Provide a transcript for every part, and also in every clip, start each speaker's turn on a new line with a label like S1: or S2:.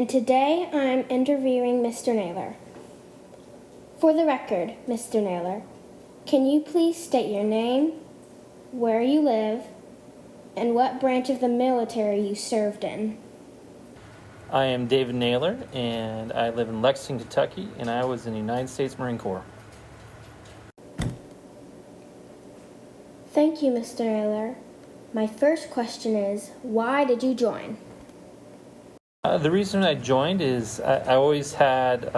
S1: and today I'm interviewing Mr. Naylor. For the record, Mr. Naylor, can you please state your name, where you live, and what branch of the military you served in?
S2: I am David Naylor, and I live in Lexington, Kentucky, and I was in the United States Marine Corps.
S1: Thank you, Mr. Naylor. My first question is, why did you join?
S2: The reason I joined is I always had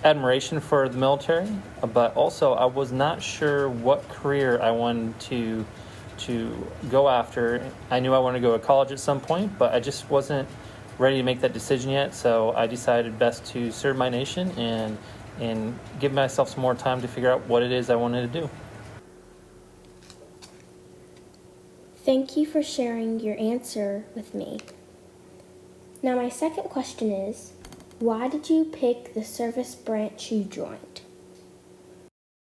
S2: admiration for the military, but also I was not sure what career I wanted to go after. I knew I wanted to go to college at some point, but I just wasn't ready to make that decision yet. So I decided best to serve my nation and give myself some more time to figure out what it is I wanted to do.
S1: Thank you for sharing your answer with me. Now my second question is, why did you pick the service branch you joined?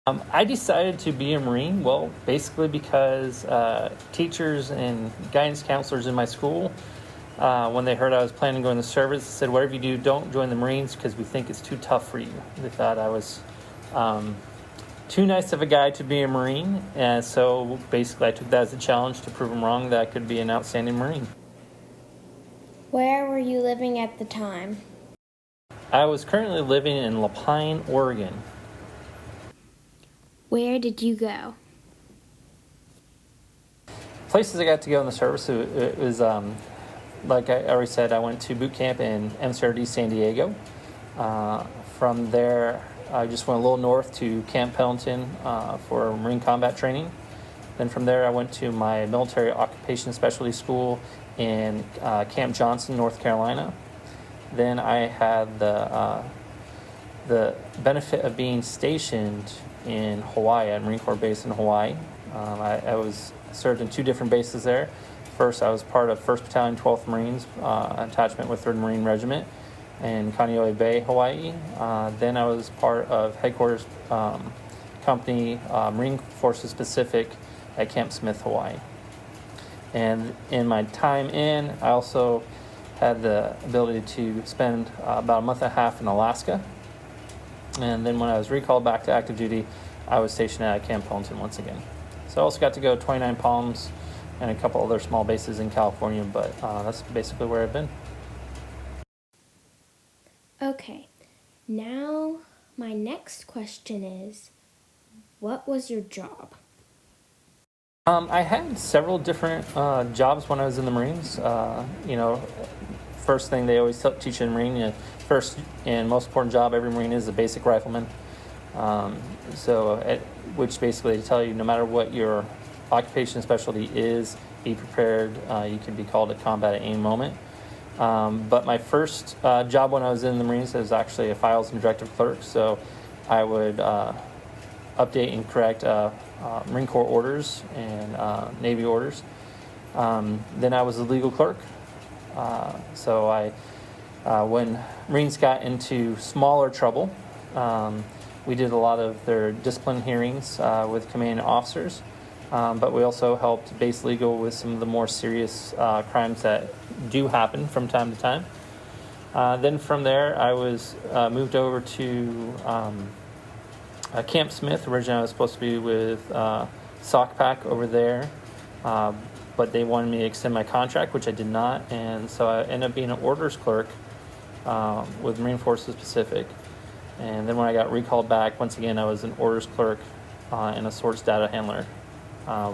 S2: I decided to be a Marine, well, basically because teachers and guidance counselors in my school, when they heard I was planning to go in the service, said, whatever you do, don't join the Marines because we think it's too tough for you. They thought I was too nice of a guy to be a Marine, and so basically I took that as a challenge to prove them wrong, that I could be an outstanding Marine.
S1: Where were you living at the time?
S2: I was currently living in La Pine, Oregon.
S1: Where did you go?
S2: Places I got to go in the service, it was, like I already said, I went to boot camp in MCRD San Diego. From there, I just went a little north to Camp Pendleton for Marine combat training. Then from there, I went to my military occupation specialty school in Camp Johnson, North Carolina. Then I had the benefit of being stationed in Hawaii, at Marine Corps base in Hawaii. I was served in two different bases there. First, I was part of 1st Battalion, 12th Marines, attachment with 3rd Marine Regiment in Kaneohe Bay, Hawaii. Then I was part of Headquarters Company, Marine Forces Pacific at Camp Smith, Hawaii. And in my time in, I also had the ability to spend about a month and a half in Alaska. And then when I was recalled back to active duty, I was stationed at Camp Pendleton once again. So I also got to go 29 Palms and a couple other small bases in California, but that's basically where I've been.
S1: Okay, now my next question is, what was your job?
S2: I had several different jobs when I was in the Marines. First thing they always teach you in Marine, first and most important job every Marine is a basic rifleman. Which basically to tell you, no matter what your occupation specialty is, be prepared. You can be called to combat at any moment. But my first job when I was in the Marines was actually a files and directive clerk. So I would update and correct Marine Corps orders and Navy orders. Then I was a legal clerk. When Marines got into smaller trouble, we did a lot of their discipline hearings with commanding officers, but we also helped base legal with some of the more serious crimes that do happen from time to time. Then from there, I was moved over to Camp Smith. Originally, I was supposed to be with SOCPAC over there, but they wanted me to extend my contract, which I did not, and so I ended up being an orders clerk with Marine Forces Pacific. And then when I got recalled back, once again, I was an orders clerk and a source data handler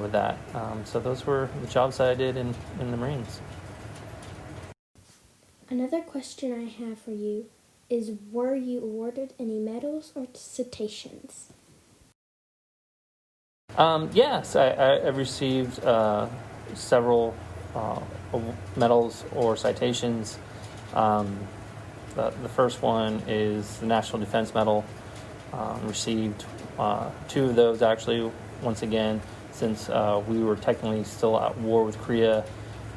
S2: with that. So those were the jobs that I did in the Marines.
S1: Another question I have for you is, were you awarded any medals or citations?
S2: Yes, I've received several medals or citations. The first one is the National Defense Medal. Received two of those actually, once again, since we were technically still at war with Korea.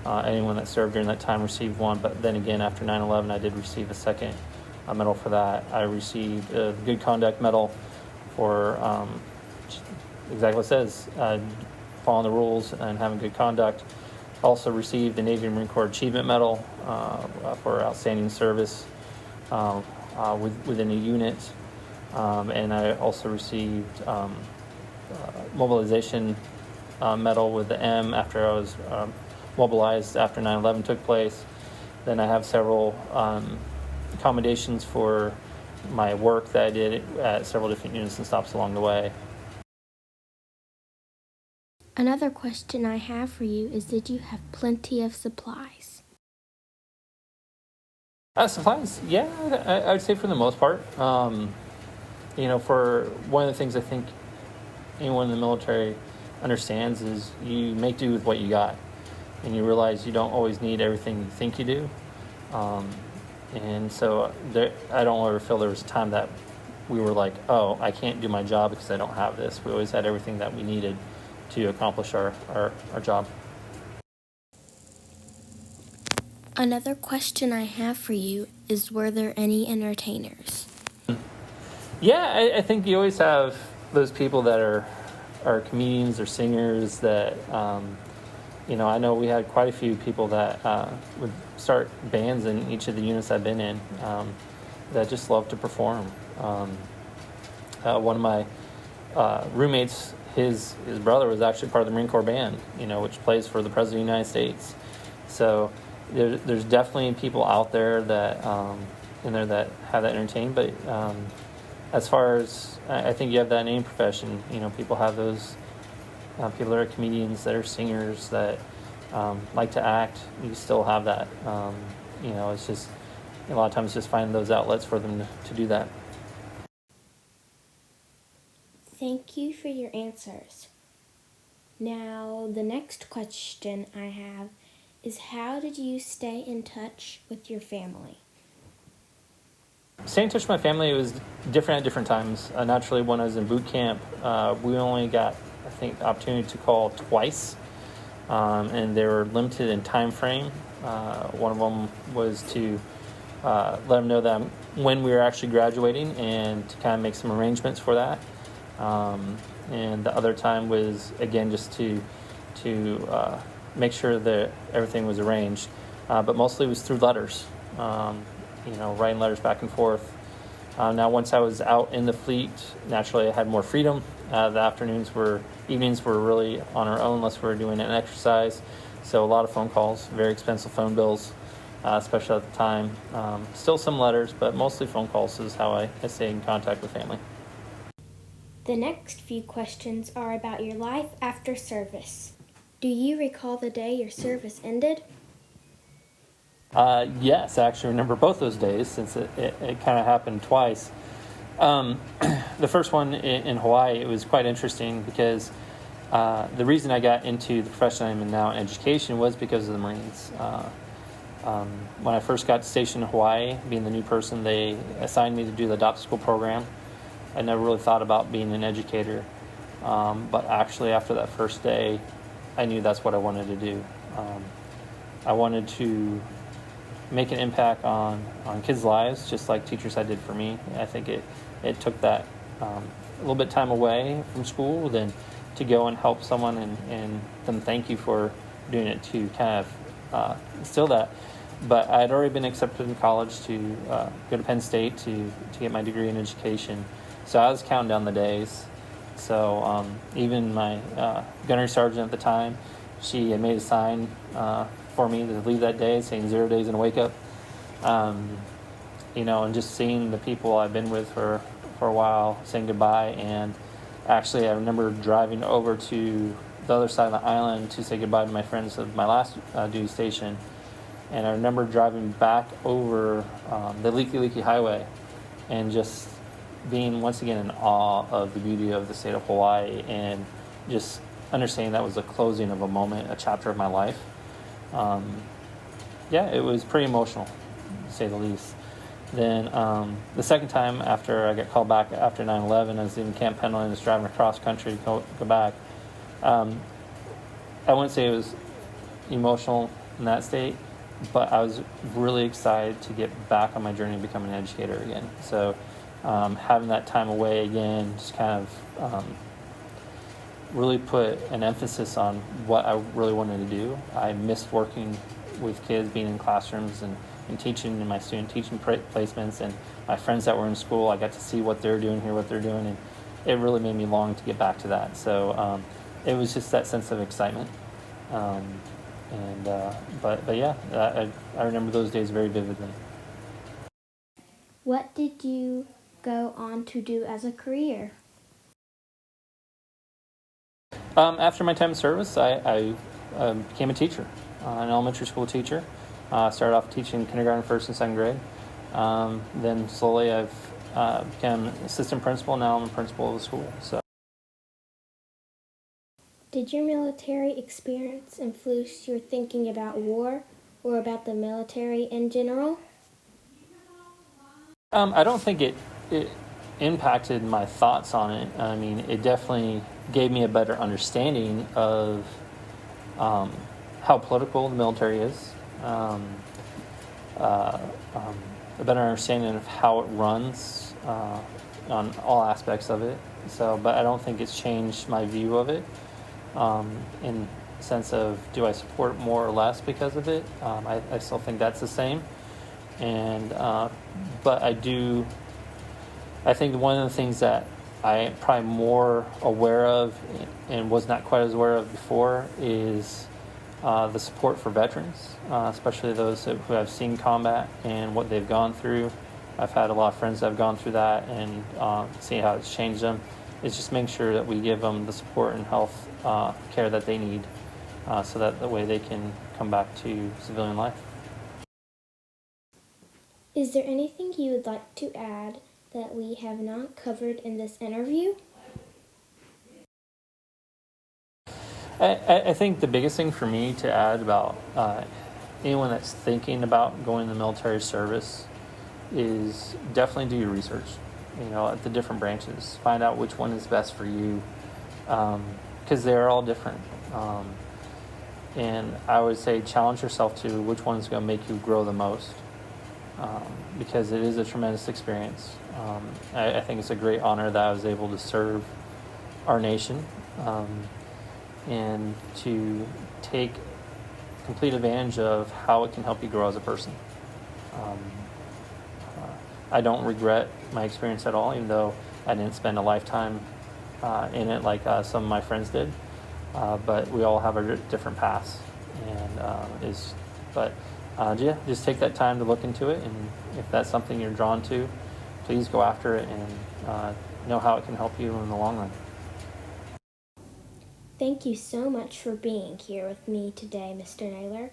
S2: Anyone that served during that time received one, but then again, after 9/11, I did receive a second medal for that. I received the Good Conduct Medal for exactly what it says, following the rules and having good conduct. Also received the Navy and Marine Corps Achievement Medal for outstanding service within a unit. And I also received mobilization medal with the M after I was mobilized after 9/11 took place. Then I have several accommodations for my work that I did at several different units and stops along the way.
S1: Another question I have for you is, did you have plenty of supplies?
S2: Supplies, yeah, I would say for the most part. For one of the things I think anyone in the military understands is you make do with what you got, and you realize you don't always need everything you think you do. And so I don't ever feel there was a time that we were like, oh, I can't do my job because I don't have this. We always had everything that we needed to accomplish our job.
S1: Another question I have for you is, were there any entertainers?
S2: Yeah, I think you always have those people that are comedians or singers that, I know we had quite a few people that would start bands in each of the units I've been in that just love to perform. One of my roommates, his brother was actually part of the Marine Corps band, which plays for the President of the United States. So there's definitely people out there that that have that entertained. But as far as I think you have that in any profession, people have those people that are comedians, that are singers, that like to act. You still have that. It's just a lot of times just find those outlets for them to do that.
S1: Thank you for your answers. Now, the next question I have is, how did you stay in touch with your family?
S2: Staying in touch with my family, it was different at different times. Naturally, when I was in boot camp, we only got, I think, the opportunity to call twice, and they were limited in time frame. One of them was to let them know that when we were actually graduating and to kind of make some arrangements for that. And the other time was, again, just to make sure that everything was arranged. But mostly it was through letters, writing letters back and forth. Now, once I was out in the fleet, naturally I had more freedom. The evenings were really on our own unless we were doing an exercise. So a lot of phone calls, very expensive phone bills, especially at the time. Still some letters, but mostly phone calls is how I stay in contact with family.
S1: The next few questions are about your life after service. Do you recall the day your service ended?
S2: Yes, I actually remember both those days since it kind of happened twice. The first one in Hawaii, it was quite interesting because the reason I got into the profession I'm in now in education was because of the Marines. When I first got stationed in Hawaii, being the new person, they assigned me to do the adopt school program. I never really thought about being an educator, but actually after that first day, I knew that's what I wanted to do. I wanted to make an impact on kids' lives, just like teachers had did for me. I think it took that a little bit time away from school, then to go and help someone and them thank you for doing it, to kind of instill that. But I had already been accepted in college to go to Penn State to get my degree in education. So I was counting down the days. So even my gunnery sergeant at the time, she had made a sign for me to leave that day saying 0 days and wake up. And just seeing the people I've been with for a while, saying goodbye. And actually, I remember driving over to the other side of the island to say goodbye to my friends of my last duty station. And I remember driving back over the Leaky Leaky Highway and just being once again in awe of the beauty of the state of Hawaii, and just understanding that was the closing of a moment, a chapter of my life. It was pretty emotional, to say the least. Then the second time after I got called back after 9/11, I was in Camp Pendleton, just driving across country to go back. I wouldn't say it was emotional in that state, but I was really excited to get back on my journey to become an educator again. So having that time away again just kind of really put an emphasis on what I really wanted to do. I missed working with kids, being in classrooms and teaching in my student teaching placements, and my friends that were in school. I got to see what they're doing, hear what they're doing, and it really made me long to get back to that. So it was just that sense of excitement. But yeah, I remember those days very vividly.
S1: What did you go on to do as a career?
S2: After my time in service, I became a teacher, an elementary school teacher. Started off teaching kindergarten, first and second grade. Then slowly I've become assistant principal. Now I'm a principal of the school. So.
S1: Did your military experience influence your thinking about war or about the military in general?
S2: I don't think it impacted my thoughts on it. I mean, it definitely gave me a better understanding of how political the military is, a better understanding of how it runs on all aspects of it. So, but I don't think it's changed my view of it in the sense of, do I support more or less because of it? I still think that's the same. And but I think one of the things that I am probably more aware of and was not quite as aware of before is the support for veterans, especially those who have seen combat and what they've gone through. I've had a lot of friends that have gone through that and seen how it's changed them. It's just making sure that we give them the support and health care that they need so that the way they can come back to civilian life.
S1: Is there anything you would like to add that we have not covered in this interview?
S2: I think the biggest thing for me to add about anyone that's thinking about going to the military service is definitely do your research. At the different branches, find out which one is best for you, because they're all different. And I would say challenge yourself to which one is going to make you grow the most. Because it is a tremendous experience. I think it's a great honor that I was able to serve our nation and to take complete advantage of how it can help you grow as a person. I don't regret my experience at all, even though I didn't spend a lifetime in it like some of my friends did. But we all have our different paths, and yeah, just take that time to look into it, and if that's something you're drawn to, please go after it and know how it can help you in the long run.
S1: Thank you so much for being here with me today, Mr. Naylor.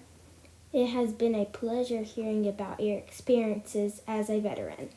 S1: It has been a pleasure hearing about your experiences as a veteran.